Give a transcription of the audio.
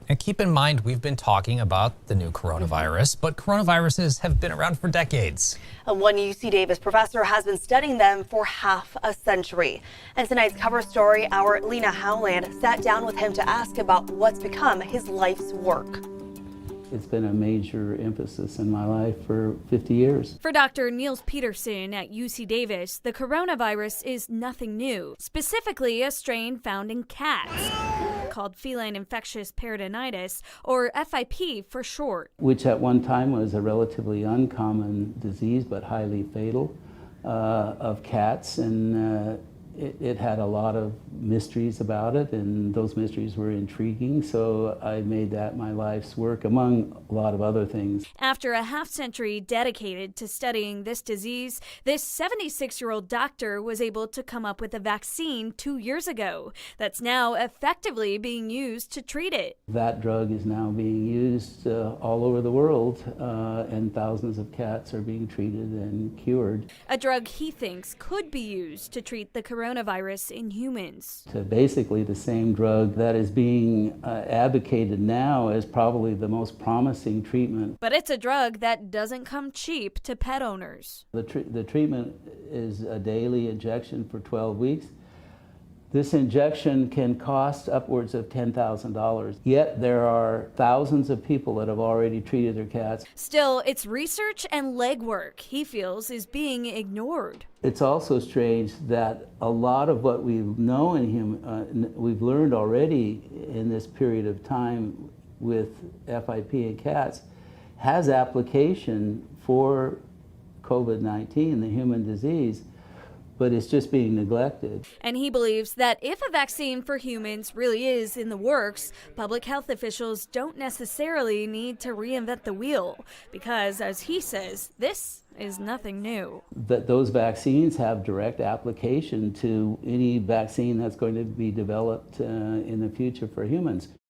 And keep in mind, we've been talking about the new coronavirus, but coronaviruses have been around for decades. One UC Davis professor has been studying them for half a century. And tonight's cover story, our Lena Howland sat down with him to ask about what's become his life's work. It's been a major emphasis in my life for 50 years. For Dr. Niels Pedersen at UC Davis, the coronavirus is nothing new, specifically a strain found in cats called feline infectious peritonitis, or FIP for short. Which at one time was a relatively uncommon disease, but highly fatal, of cats. And it had a lot of mysteries about it, and those mysteries were intriguing, so I made that my life's work, among a lot of other things. After a half-century dedicated to studying this disease, this 76-year-old doctor was able to come up with a vaccine 2 years ago that's now effectively being used to treat it. That drug is now being used all over the world, and thousands of cats are being treated and cured. A drug he thinks could be used to treat the coronavirus in humans. Basically the same drug that is being advocated now as probably the most promising treatment. But it's a drug that doesn't come cheap to pet owners. The treatment is a daily injection for 12 weeks. This injection can cost upwards of $10,000. Yet there are thousands of people that have already treated their cats. Still, it's research and legwork he feels is being ignored. It's also strange that a lot of what we know in him, we've learned already in this period of time with FIP in cats, has application for COVID-19, the human disease, but it's just being neglected. And he believes that if a vaccine for humans really is in the works, public health officials don't necessarily need to reinvent the wheel, because, as he says, this is nothing new. That those vaccines have direct application to any vaccine that's going to be developed in the future for humans.